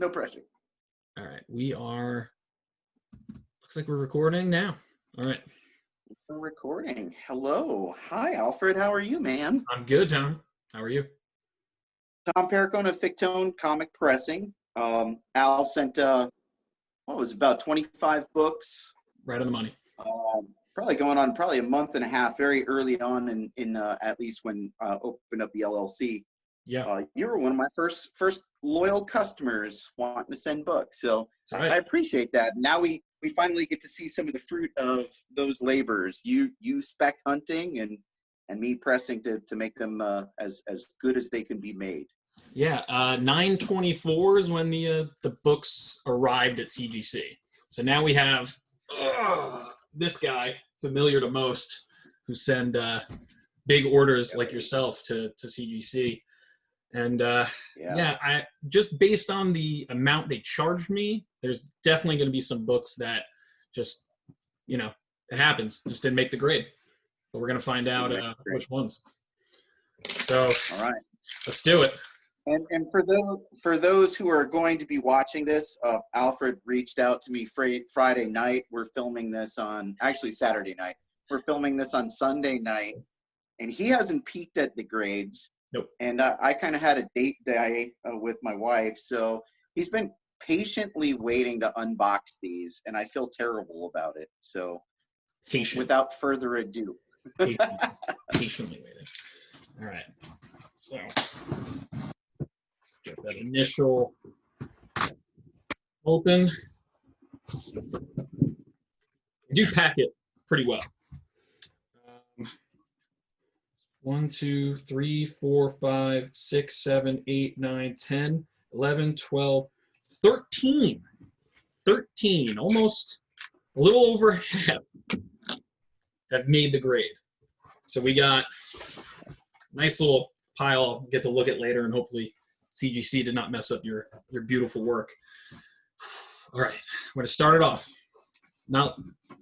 No pressure. All right, we are. Looks like we're recording now. All right. We're recording. Hello. Hi, Alfred. How are you, man? I'm good, Tom. How are you? Tom Perricone of Fictoan Comic Pressing. Al sent, what was it, about 25 books? Right on the money. Probably going on probably a month and a half, very early on in at least when opened up the LLC. Yeah. You were one of my first loyal customers wanting to send books. So That's right. I appreciate that. Now we finally get to see some of the fruit of those labors. You spec hunting and me pressing to make them as good as they can be made. Yeah. 9/24 is when the books arrived at CGC. So now we have this guy, familiar to most, who send big orders like yourself to CGC. And yeah, I just based on the amount they charged me, there's definitely going to be some books that just, it happens, just didn't make the grade. But we're going to find out which ones. So, all right, let's do it. And for those who are going to be watching this, Alfred reached out to me Friday night. We're filming this on actually Saturday night. We're filming this on Sunday night, and he hasn't peeked at the grades. Nope. And I kind of had a date day with my wife, so he's been patiently waiting to unbox these, and I feel terrible about it. So, without further ado, patiently waiting. All right. So, let's get that initial open. I do pack it pretty well. 1, 2, 3, 4, 5, 6, 7, 8, 9, 10, 11, 12, 13. 13, almost a little over half have made the grade. So we got a nice little pile I'll get to look at later, and hopefully CGC did not mess up your beautiful work. All right, I'm going to start it off. Now,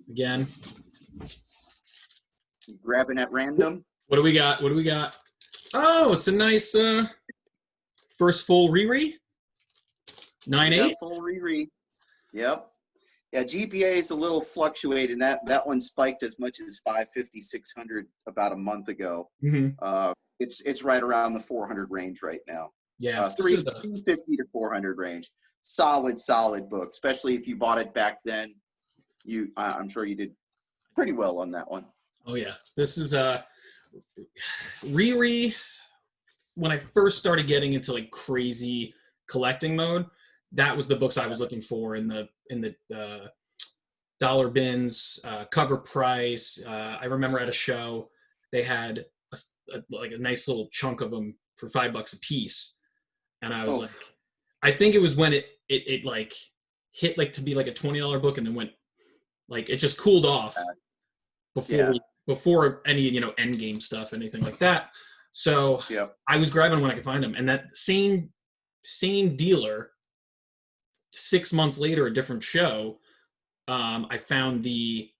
again. Grabbing at random. What do we got? What do we got? Oh, it's a nice first full Riri. 9.8. Full Riri. Yep. Yeah, GPA is a little fluctuating. That one spiked as much as 550, 600 about a month ago. Mm-hmm. It's right around the 400 range right now. Yeah, 350 to 400 range. Solid book, especially if you bought it back then. I'm sure you did pretty well on that one. Oh yeah, this is Riri. When I first started getting into like crazy collecting mode, that was the books I was looking for in the dollar bins, cover price. I remember at a show they had like a nice little chunk of them for $5 a piece, and I was like, I think it was when it like hit like to be like a $20 book, and then went like it just cooled off before any end game stuff, anything like that. So I was grabbing when I could find them, and that same dealer 6 months later, a different show, I found the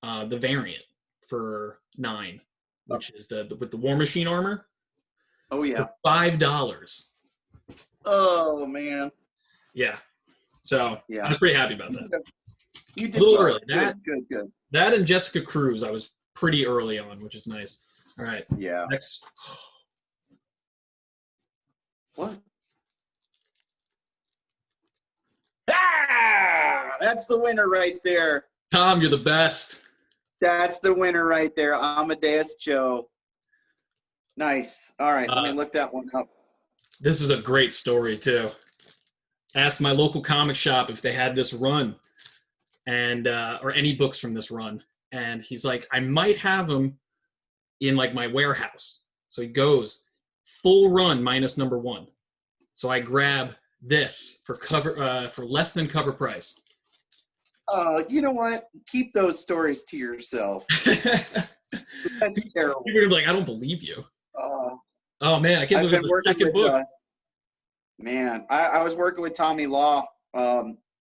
variant for 9, which is with the War Machine armor. Oh yeah, for $5. Oh man. Yeah. So I was pretty happy about that. You did a little early. Good. That and Jessica Cruz, I was pretty early on, which is nice. All right. Yeah. Next. What? Ah! That's the winner right there. Tom, you're the best. That's the winner right there. Amadeus Joe. Nice. All right, let me look that one up. This is a great story, too. Asked my local comic shop if they had this run, and or any books from this run. And he's like, I might have them in like my warehouse. So he goes, full run minus number 1. So I grab this for less than cover price. You know what? Keep those stories to yourself. That's terrible. People are like, I don't believe you. Oh man, I can't believe it's the second book. Man, I was working with Tommy Law.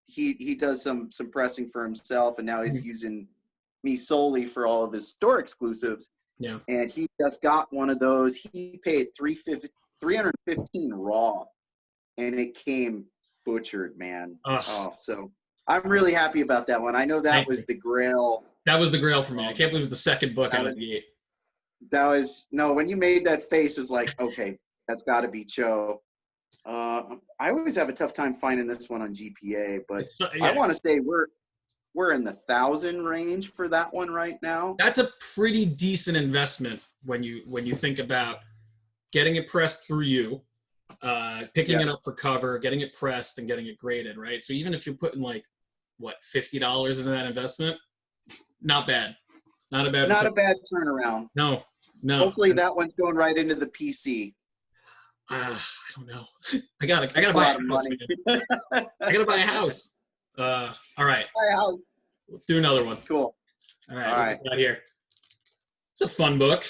He does some pressing for himself, and now he's using me solely for all of his store exclusives. Yeah. And he just got one of those. He paid $315 raw, and it came butchered, man. Ugh. Oh, so I'm really happy about that one. I know that Thank was you. the Grail. That was the grail for me. I can't believe it was the second book That out was, of the gate. that was no. When you made that face, it was like, okay, that's got to be Cho. I always have a tough time finding this one on GPA, but I Yeah, want to say we're in the 1,000 range for that one right now. that's a pretty decent investment when you think about getting it pressed through you, picking Yeah. it up for cover, getting it pressed, and getting it graded, right? So even if you're putting like what $50 into that investment, not bad, not a bad. Not a bad turnaround. No, no. Hopefully that one's going right into the PC. I don't know. I gotta A buy lot a of house. money. Man. I gotta buy a house. All right, Buy a house. let's do another one. Cool. All right, All what right. we got here. It's a fun book.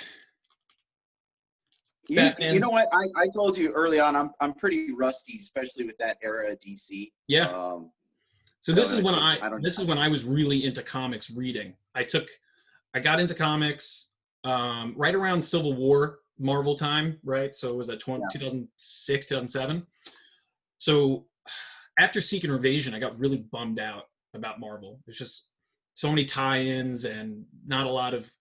You know what? I told you early on, I'm pretty rusty, especially with that era of DC. Yeah. So this is when don't I was really into comics reading. I got into comics right around Civil War Marvel time, right? So it was at 2006, 2007. So after Secret Invasion, I got really bummed out about Marvel. There's just so many tie-ins and not a lot of,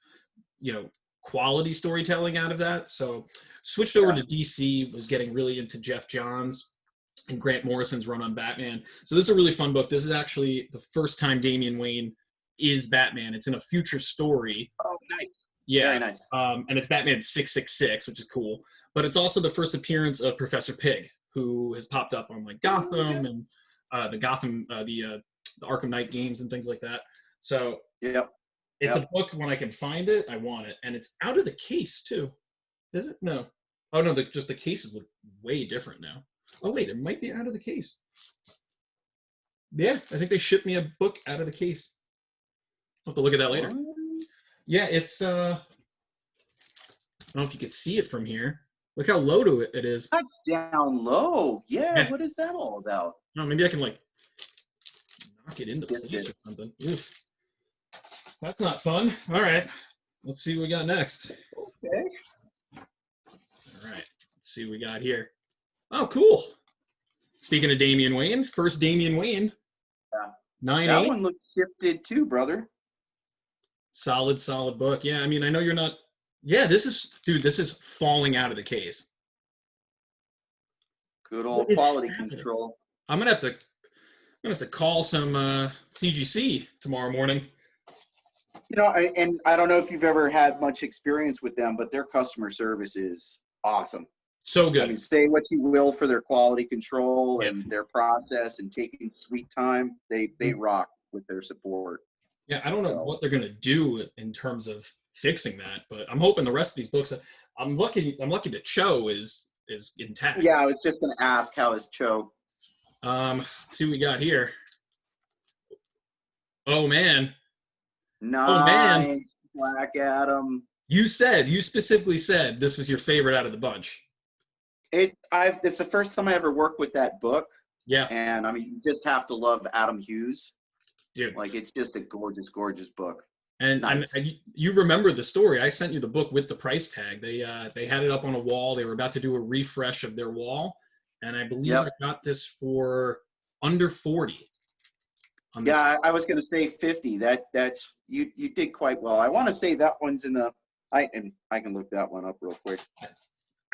quality storytelling out of that. So switched over to DC, was getting really into Jeff Johns and Grant Morrison's run on Batman. So this is a really fun book. This is actually the first time Damian Wayne is Batman. It's in a future story. Oh, nice. Yeah. Very nice. And it's Batman 666, which is cool. But it's also the first appearance of Professor Pig, who has popped up on like Gotham and the Arkham Knight games and things like that. So it's a book. When I can find it, I want it. And it's out of the case too. Is it? No. Oh no, just the cases look way different now. Oh wait, it might be out of the case. Yeah, I think they shipped me a book out of the case. I'll have to look at that later. Yeah, it's I don't know if you can see it from here. Look how low to it is. That's down low. Yeah, what is that all about? Oh, maybe I can like knock it into place or something. Oof. That's not fun. All right. Let's see what we got next. Okay. All right. Let's see what we got here. Oh, cool. Speaking of Damian Wayne, first Damian Wayne. Yeah. 9/8. That one looks shifted too, brother. Solid book. Yeah, I mean, I know you're not. Yeah, this is falling out of the case. Good old quality control. I'm gonna have to call some CGC tomorrow morning. And I don't know if you've ever had much experience with them, but their customer service is awesome. So good. I mean, say what you will for their quality control and their process and taking sweet time. They rock with their support. Yeah, I don't know what they're gonna do in terms of fixing that, but I'm hoping the rest of these books. I'm lucky that Cho is intact. Yeah, I was just gonna ask, how is Cho? Let's see what we got here. Oh man. Nice. Oh man. Black Adam. You specifically said this was your favorite out of the bunch. It's the first time I ever worked with that book. Yeah. And I mean, you just have to love Adam Hughes. Dude. Like, it's just a gorgeous, gorgeous book. And, nice. and you remember the story. I sent you the book with the price tag. They had it up on a wall. They were about to do a refresh of their wall. And I believe I got this for under 40. Yeah, I was going to say 50. That's you did quite well. I want to say that one's in the I can look that one up real quick.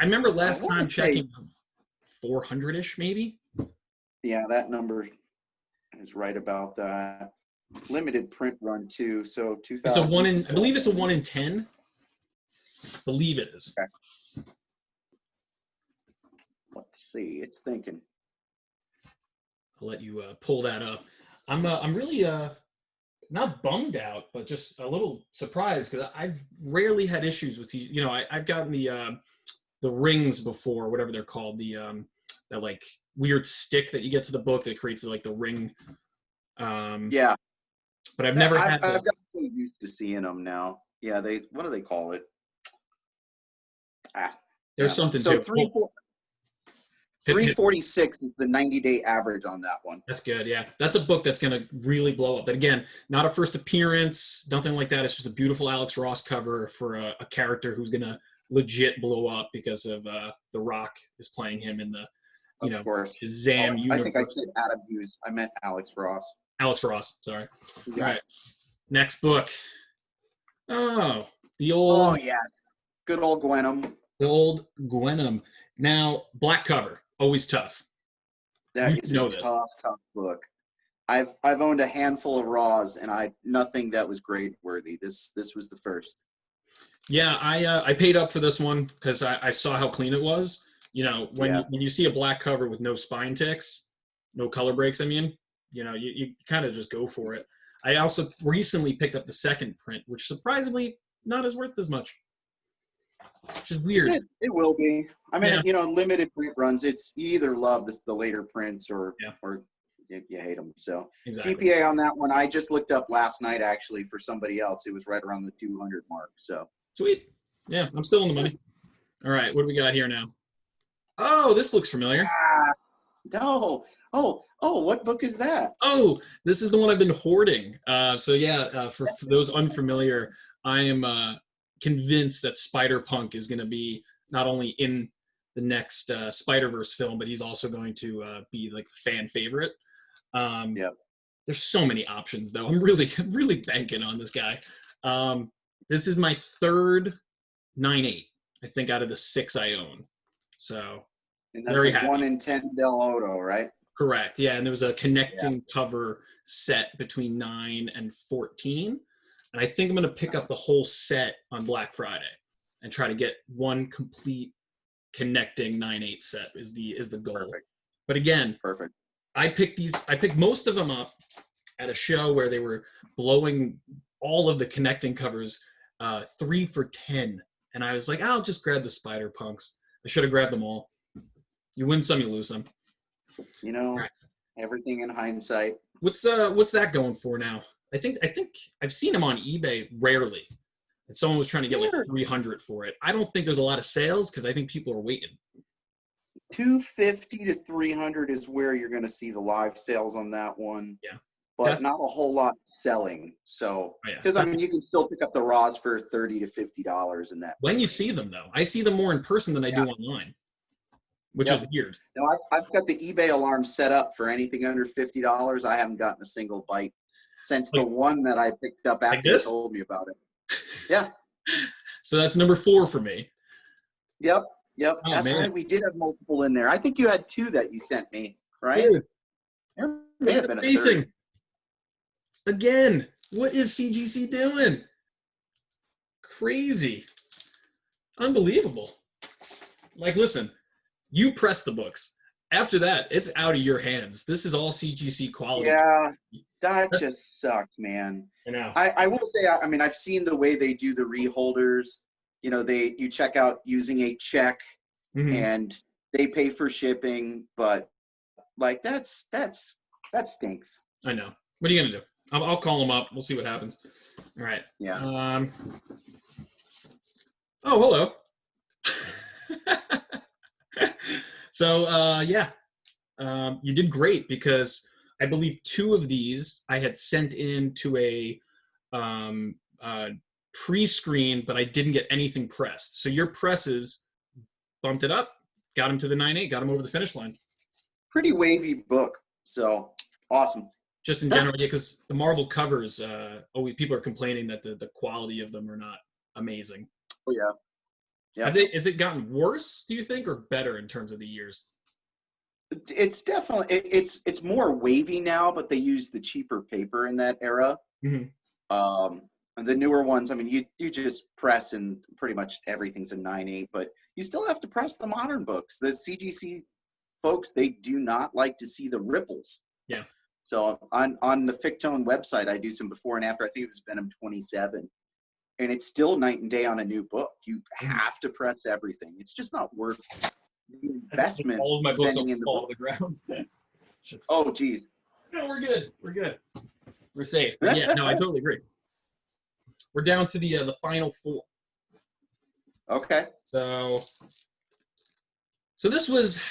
I remember last time checking 400-ish maybe. Yeah, that number is right about that. Limited print run too. So 2000. I believe it's a 1 in 10. I believe it is. Okay. Let's see. It's thinking. I'll let you pull that up. I'm really not bummed out, but just a little surprised because I've rarely had issues with these. I've gotten the rings before, whatever they're called, that like weird stick that you get to the book that creates like the ring. Yeah. But I've never had. I've got so used to seeing them now. Yeah, what do they call it? There's something so to 346 is the 90-day average on that one. That's good. Yeah, that's a book that's going to really blow up. But again, not a first appearance, nothing like that. It's just a beautiful Alex Ross cover for a character who's going to legit blow up because of The Rock is playing him in the you Of know, course. Shazam I think I universe. said Adam Hughes. I meant Alex Ross. Alex Ross, sorry. Yeah. All right, next book. Oh, the Oh old, yeah, good old Gwenham. the old Gwenham. Now, black cover, always tough. You That is a know this. tough book. I've owned a handful of Raws, and nothing that was grade worthy. This was the first. Yeah, I paid up for this one because I saw how clean it was. You know, when Yeah. you see a black cover with no spine ticks, no color breaks, I mean, you know, you kind of just go for it. I also recently picked up the second print, which surprisingly not as worth as much, which is weird. It will be. I mean, Yeah. you know, limited print runs. It's you either love the later prints or Yeah. you hate them. So Exactly. GPA on that one, I just looked up last night actually for somebody else. It was right around the 200 mark. So Sweet. Yeah, I'm still in the money. All right, what do we got here now? Oh, this looks familiar. no. Oh, what book is that? Oh, this is the one I've been hoarding. So yeah, for those unfamiliar, I am convinced that Spider-Punk is going to be not only in the next Spider-Verse film, but he's also going to be like the fan favorite. Yep. There's so many options, though. I'm really banking on this guy. This is my third 9/8, I think, out of the 6 I own. So And that's very a happy. 1 in 10 Del Auto, right? Correct. Yeah, and there was a connecting cover set between 9 and 14. And I think I'm going to pick up the whole set on Black Friday and try to get one complete connecting 9/8 set is the goal. Perfect. But again, Perfect. I picked most of them up at a show where they were blowing all of the connecting covers 3 for $10. And I was like, I'll just grab the Spider Punks. I should have grabbed them all. You win some, you lose some. You know, Right. everything in hindsight. What's that going for now? I think I've seen them on eBay rarely. And someone was trying to get like 300 for it. I don't think there's a lot of sales because I think people are waiting. 250 to 300 is where you're going to see the live sales on that one. Yeah. But not a whole lot selling. So, because I mean, you can still pick up the rods for $30 to $50 in that. When you see them, though, I see them more in person than I do online, which is weird. No, I've got the eBay alarm set up for anything under $50. I haven't gotten a single bite since the one that I picked up after you told me about it. Yeah. So that's number 4 for me. Yep. Oh, that's man. right. We did have multiple in there. I think you had 2 that you sent me, right? Dude, there may have been a third. Again, what is CGC doing? Crazy. Unbelievable. Like, listen, you press the books. After that, it's out of your hands. This is all CGC quality. Yeah, just sucks, man. I know. I will say, I mean, I've seen the way they do the reholders. You know, you check out using a check, and they pay for shipping, but like that stinks. I know. What are you gonna do? I'll call them up. We'll see what happens. All right. Yeah. Oh, hello. So you did great because I believe 2 of these I had sent in to a pre-screen, but I didn't get anything pressed. So your presses bumped it up, got him to the 9/8, got him over the finish line. Pretty wavy book. So awesome. Just in general, yeah, because the Marvel covers, always people are complaining that the quality of them are not amazing. Oh yeah. Yeah. Has it gotten worse, do you think, or better in terms of the years? It's definitely it's more wavy now, but they use the cheaper paper in that era. And the newer ones, I mean, you just press and pretty much everything's a 9/8, but you still have to press the modern books. The CGC folks, they do not like to see the ripples. Yeah. So on the Fictoan website, I do some before and after. I think it was Venom 27. And it's still night and day on a new book. You have to press everything. It's just not worth the investment. All of my books will in the fall to the ground. Oh, geez. No, we're good. We're safe. But yeah, no, I totally agree. We're down to the final 4. Okay. So this was,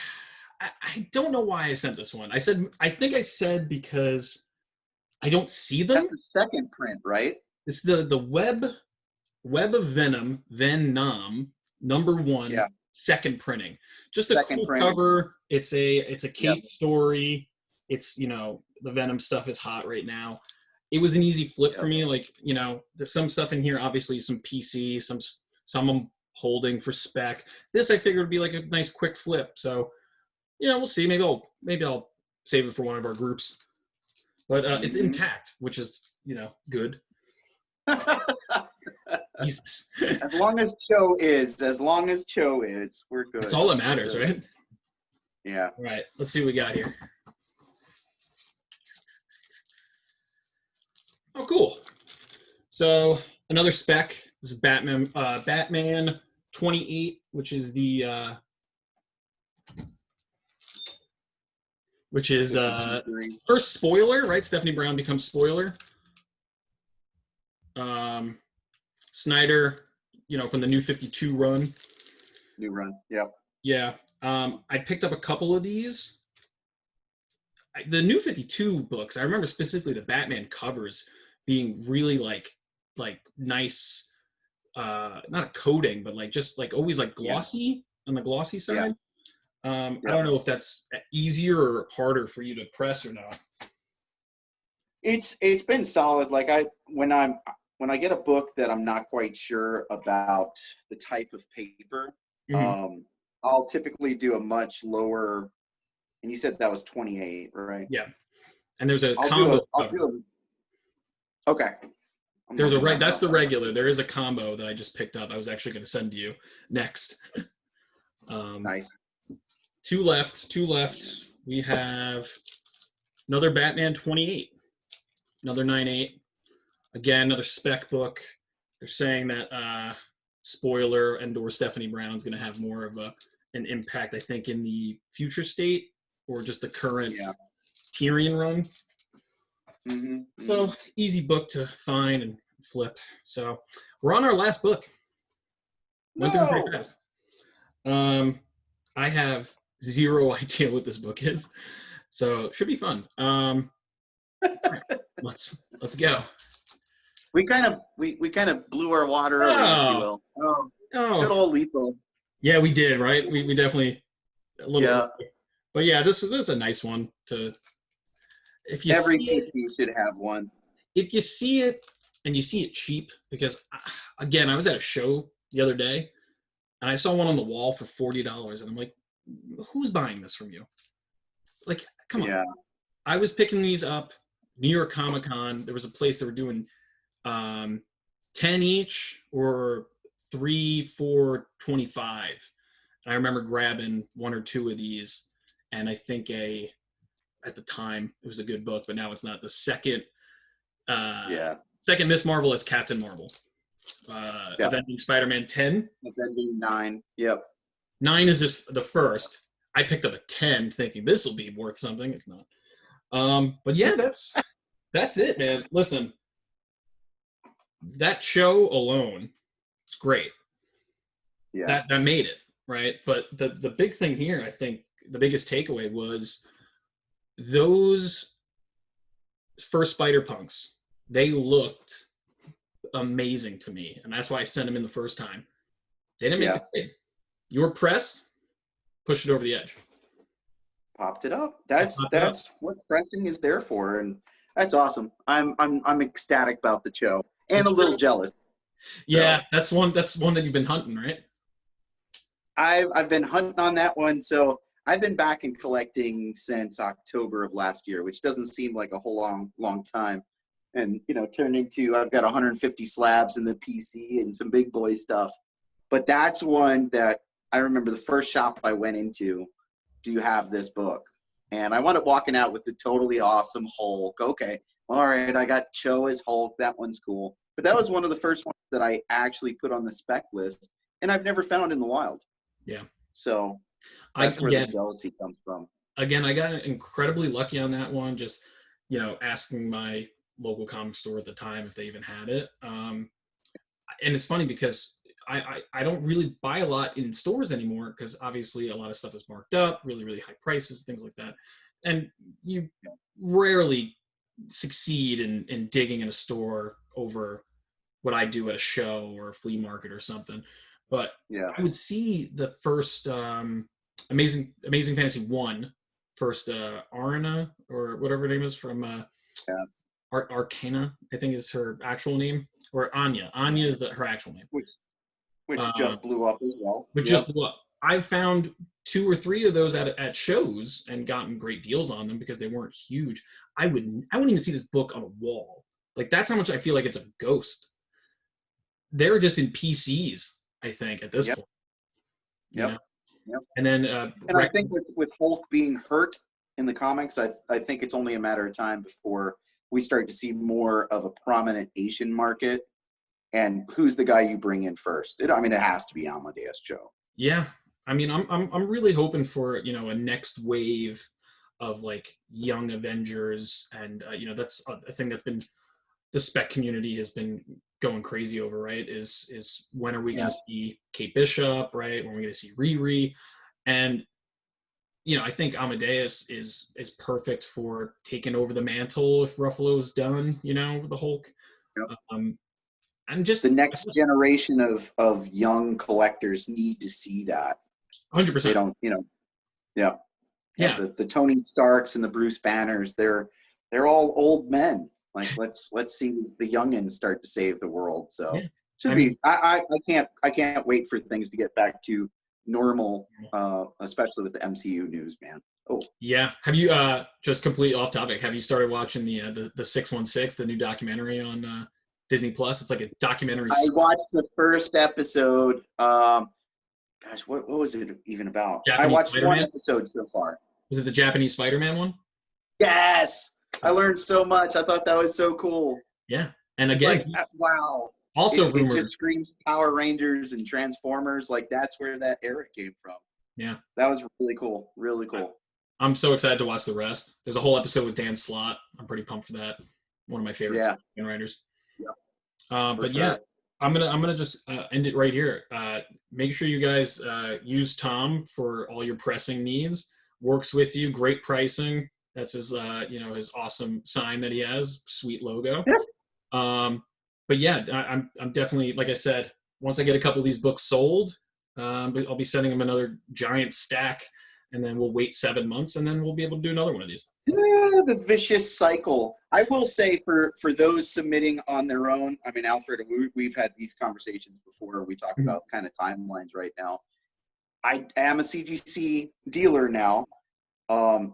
I don't know why I sent this one. I think I said because I don't see them. That's the second print, right? It's the Web of Venom, Venom, number 1, second printing. Just a Second cool printing. cover. It's a Yep. Kate story. It's, you know, the Venom stuff is hot right now. It was an easy flip for me. Like, you know, there's some stuff in here, obviously some PC, some I'm holding for spec. This I figured would be like a nice quick flip. So, you know, we'll see. Maybe I'll save it for one of our groups. But it's intact, which is, you know, good. Jesus. As long as Cho is, we're good. That's all that matters, right? Yeah. All right, let's see what we got here. Oh, cool. So another spec. This is Batman 28, which is the first spoiler, right? Stephanie Brown becomes spoiler. Snyder, you know, from the New 52 run. New run, yep. Yeah. I picked up a couple of these. The New 52 books, I remember specifically the Batman covers being really like nice, not a coating, but like just like always like glossy on the glossy side. I don't know if that's easier or harder for you to press or not. It's been solid. Like when I get a book that I'm not quite sure about the type of paper, I'll typically do a much lower. And you said that was 28, right? Yeah. And there's a combo. Okay. That's the regular. There is a combo that I just picked up. I was actually going to send to you next. Nice. Two left. We have another Batman 28, another 9/8. Again, another spec book. They're saying that spoiler and/or Stephanie Brown's going to have more of an impact, I think, in the future state or just the current Tyrion run. So easy book to find and flip. So we're on our last book. Went through pretty fast. I have zero idea what this book is, so it should be fun. Let's go. We kind of blew our wad early, if you will. Good old lethal. Yeah, we did, right? We definitely a little. Bit. But yeah, this is a nice one to. If you every PC should have one. If you see it and you see it cheap, because again, I was at a show the other day and I saw one on the wall for $40, and I'm like, who's buying this from you? Like, come on. I was picking these up. New York Comic Con. There was a place that were doing 10 each or 3 for $25. And I remember grabbing one or two of these, and I think at the time it was a good book, but now it's not. The second Miss Marvel is Captain Marvel. Avenging Spider-Man 10. Avenging 9. Yep. 9 is the first. I picked up a 10 thinking this will be worth something. It's not. But yeah, that's it, man. Listen, that show alone, it's great. Yeah. That made it, right? But the big thing here, I think the biggest takeaway was those first Spider-Punks, they looked amazing to me. And that's why I sent them in the first time. They didn't make the grade. Your press pushed it over the edge. Popped it up. That's what pressing is there for, and that's awesome. I'm ecstatic about the show and a little jealous. Yeah, so, that's one that you've been hunting, right? I've been hunting on that one. So I've been back and collecting since October of last year, which doesn't seem like a whole long time. And turned into I've got 150 slabs in the PC and some big boy stuff. But that's one that I remember the first shop I went into. Do you have this book? And I wound up walking out with the totally awesome Hulk. Okay, all right, I got Cho as Hulk. That one's cool. But that was one of the first ones that I actually put on the spec list, and I've never found in the wild. Yeah. So that's where the jealousy comes from. Again, I got incredibly lucky on that one. Just asking my local comic store at the time if they even had it. And it's funny because I don't really buy a lot in stores anymore because obviously a lot of stuff is marked up, really, really high prices, things like that. And you rarely succeed in digging in a store over what I do at a show or a flea market or something. But Yeah. I would see the first Amazing Fantasy 1, first Arna, or whatever her name is, from Yeah. Arcana, I think is her actual name, or Anya. Anya is her actual name. Which Uh, just blew up as well. but Yep. just blew up. I've found 2 or 3 of those at shows and gotten great deals on them because they weren't huge. I wouldn't even see this book on a wall. Like, that's how much I feel like it's a ghost. They're just in PCs, I think, at this Yep. point. You Yep. know? Yep. And then And I think with Hulk being hurt in the comics, I think it's only a matter of time before we start to see more of a prominent Asian market. And who's the guy you bring in first? It has to be Amadeus Cho. yeah, I mean, I'm really hoping for, you know, a next wave of like young Avengers, and you know, that's a thing that's been, the spec community has been going crazy over, right? Is when are we going to see Kate Bishop, right? When are we going to see Riri? And you know, I think Amadeus is perfect for taking over the mantle if Ruffalo's done, you know, the Hulk. Yep. And just The next generation of young collectors need to see that. 100%. They don't, yeah. The Tony Starks and the Bruce Banners, they're all old men. Like, let's see the youngins start to save the world. So I can't wait for things to get back to normal, especially with the MCU news, man. Oh yeah. Have you just completely off topic? Have you started watching the 616, the new documentary on Disney Plus? It's like a documentary. I watched the first episode. Gosh, what was it even about? Japanese I watched Spider-Man? 1 episode so far. Was it the Japanese Spider-Man one? Yes, I learned so much. I thought that was so cool. Yeah, and again, Like, wow. also It rumored. just screams Power Rangers and Transformers. Like, that's where that era came from. Yeah, that was really cool. Really cool. I'm so excited to watch the rest. There's a whole episode with Dan Slott. I'm pretty pumped for that. One of my favorite writers. Yeah. But sure. yeah, I'm gonna just end it right here. Make sure you guys use Tom for all your pressing needs. Works with you, great pricing. That's his his awesome sign that he has, sweet logo. But yeah, I'm definitely, like I said, once I get a couple of these books sold, I'll be sending him another giant stack, and then we'll wait 7 months, and then we'll be able to do another one of these. Yeah, the vicious cycle. I will say for those submitting on their own, Alfred, we've had these conversations before. We talk about kind of timelines right now. I am a CGC dealer now.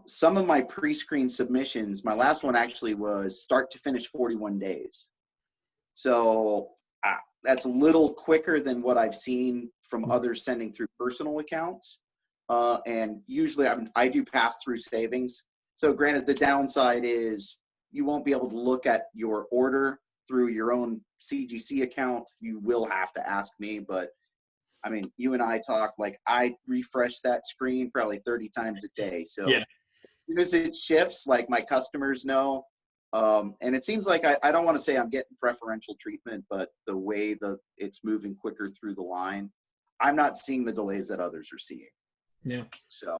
Some of my pre-screen submissions, my last one actually was start to finish 41 days. So that's a little quicker than what I've seen from others sending through personal accounts. And usually I do pass through savings. So granted, the downside is you won't be able to look at your order through your own CGC account. You will have to ask me, but you and I talk, like, I refresh that screen probably 30 times a day. So as soon as it shifts, like, my customers know. And it seems like I don't want to say I'm getting preferential treatment, but the way it's moving quicker through the line, I'm not seeing the delays that others are seeing. Yeah. So.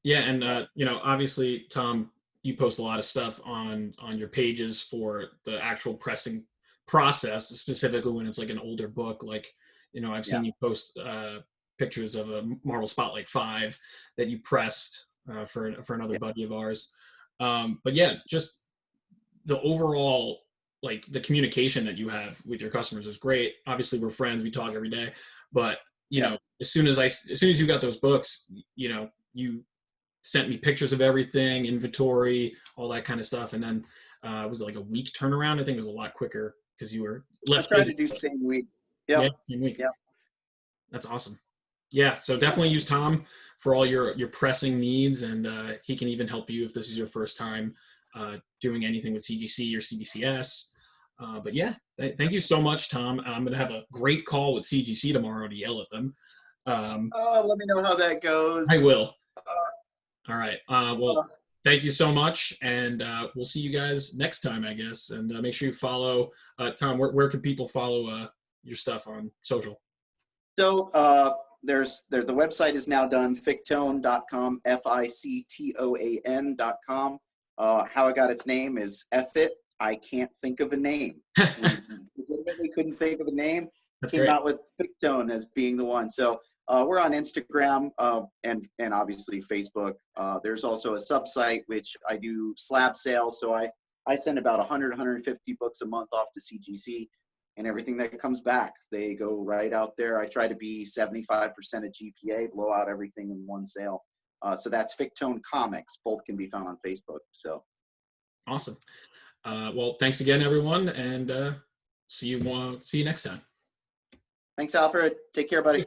Yeah, and obviously, Tom, you post a lot of stuff on your pages for the actual pressing process, specifically when it's like an older book. Like, I've seen you post pictures of a Marvel Spotlight 5 that you pressed for another buddy of ours. But yeah, just the overall, like, the communication that you have with your customers is great. Obviously, we're friends; we talk every day. But you know, as soon as you got those books, you sent me pictures of everything, inventory, all that kind of stuff. And then was it like a week turnaround? I think it was a lot quicker because you were less busy. I tried to do same week. Yeah, same week. Yep. That's awesome. Yeah, so definitely use Tom for all your pressing needs, and he can even help you if this is your first time doing anything with CGC or CBCS. But yeah, thank you so much, Tom. I'm going to have a great call with CGC tomorrow to yell at them. Let me know how that goes. I will. All right. Well, thank you so much, and we'll see you guys next time, I guess. And make sure you follow Tom. Where can people follow your stuff on social? So the website is now done. Fictoan.com, Fictoan.com. How it got its name is F it. I can't think of a name. We legitimately couldn't think of a name. That's came great. out with Fictoan as being the one. So we're on Instagram and obviously Facebook. There's also a sub site which I do slab sales. So I send about 100, 150 books a month off to CGC, and everything that comes back, they go right out there. I try to be 75% of GPA, blow out everything in one sale. So that's Fictoan Comics. Both can be found on Facebook. So Awesome. Well, thanks again, everyone, and see you next time. thanks, Alfred. Take care, buddy.